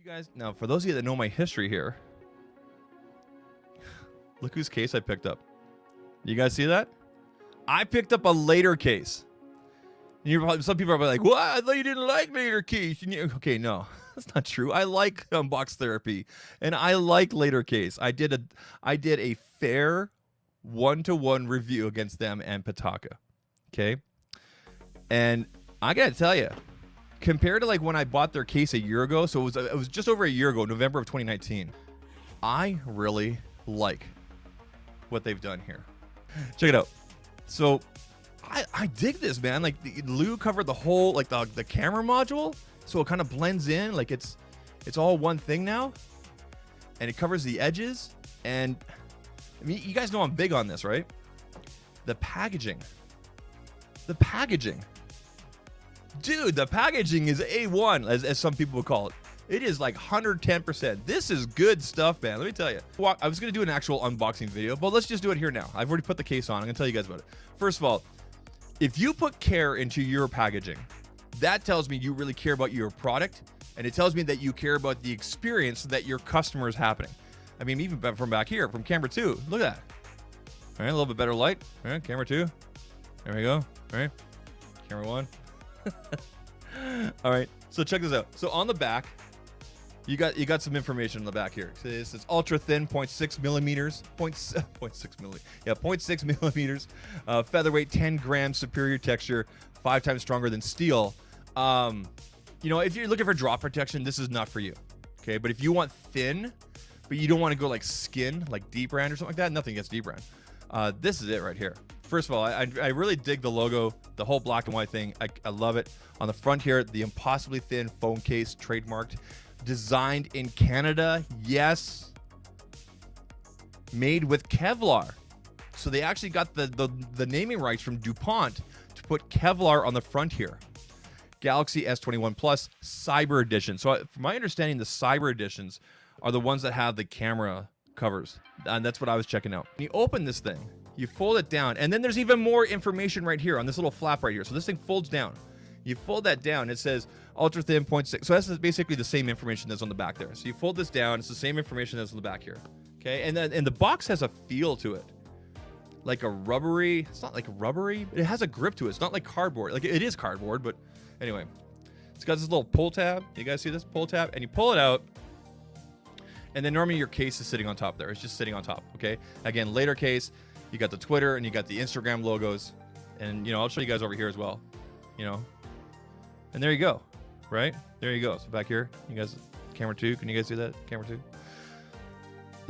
You guys, now for those of you that know my history here, look whose case I picked up. You guys see that? I picked up a Latercase. Some people are like, "Well, I thought you didn't like Latercase." Okay, no, that's not true. I like Unbox Therapy, and I like Latercase. I did a fair one-to-one review against them and Pataka. Okay, and I gotta tell you, compared to like when I bought their case a year ago, so it was just over a year ago, November of 2019. I really like what they've done here. Check it out. So I dig this, man. Like Lou covered the whole, like the camera module, so it kind of blends in, like it's all one thing now, and it covers the edges. And I mean, you guys know I'm big on this, right? The packaging, dude, the packaging is A1, as some people would call it. It is like 110%. This is good stuff, man. Let me tell you. I was going to do an actual unboxing video, but let's just do it here now. I've already put the case on. I'm going to tell you guys about it. First of all, if you put care into your packaging, that tells me you really care about your product, and it tells me that you care about the experience that your customer is happening. I mean, even from back here, from camera 2, look at that. All right, a little bit better light. All right, camera 2. There we go. All right, camera 1. All right, so check this out. So on the back, you got some information on the back here. So this is ultra thin, 0.6 millimeters, 0.6 millimeters, featherweight, 10 grams, superior texture, 5 times stronger than steel. You know, if you're looking for drop protection, this is not for you. Okay, but if you want thin, but you don't want to go like skin, like deep brand or something like that, nothing against deep brand. This is it right here. First of all, I really dig the logo, the whole black and white thing. I love it. On the front here, the impossibly thin phone case, trademarked, designed in Canada. Yes, made with Kevlar. So they actually got the naming rights from DuPont to put Kevlar on the front here. Galaxy S21 Plus Cyber Edition. So from my understanding, the Cyber Editions are the ones that have the camera covers, and that's what I was checking out. When you open this thing, you fold it down, and then there's even more information right here on this little flap right here. So this thing folds down. You fold that down, it says ultra thin 0.6. So that's basically the same information that's on the back there. So you fold this down, it's the same information that's on the back here. Okay, and the box has a feel to it, like a rubbery. It's not like rubbery. It has a grip to it. It's not like cardboard. Like it is cardboard, but anyway, it's got this little pull tab. You guys see this pull tab? And you pull it out. And then normally your case is sitting on top there. It's just sitting on top, okay? Again, Latercase, you got the Twitter and you got the Instagram logos. And, you know, I'll show you guys over here as well, you know. And there you go, right? There you go. So back here, you guys, camera 2, can you guys see that? Camera 2.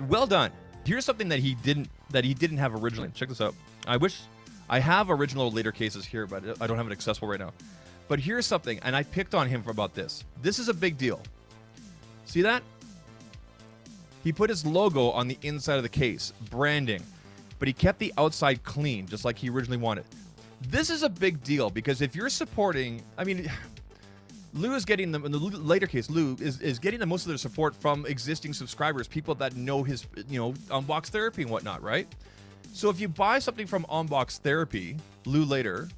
Well done. Here's something that he didn't have originally. Check this out. I wish I have original Latercases here, but I don't have it accessible right now. But here's something, and I picked on him about this. This is a big deal. See that? He put his logo on the inside of the case, branding, but he kept the outside clean, just like he originally wanted. This is a big deal because if you're supporting, I mean, Lou is getting them in the Latercase. Lou is getting the most of their support from existing subscribers, people that know his, you know, Unbox Therapy and whatnot, right? So if you buy something from Unbox Therapy, Lou Later,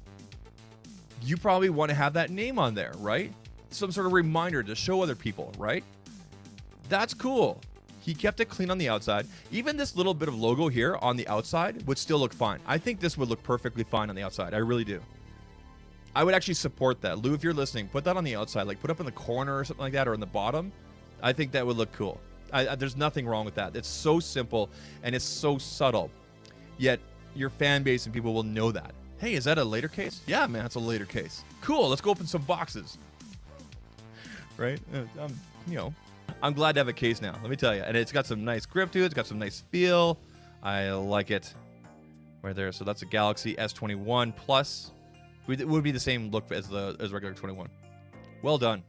you probably want to have that name on there, right? Some sort of reminder to show other people, right? That's cool. He kept it clean on the outside. Even this little bit of logo here on the outside would still look fine. I think this would look perfectly fine on the outside. I really do. I would actually support that. Lou, if you're listening, put that on the outside. Like put up in the corner or something like that, or in the bottom. I think that would look cool. There's nothing wrong with that. It's so simple and it's so subtle. Yet your fan base and people will know that. Hey, is that a Latercase? Yeah, man, it's a Latercase. Cool, let's go open some boxes. Right? You know. I'm glad to have a case now, let me tell you. And it's got some nice grip to it. It's got some nice feel. I like it. Right there. So that's a Galaxy S21 Plus. It would be the same look as regular 21. Well done.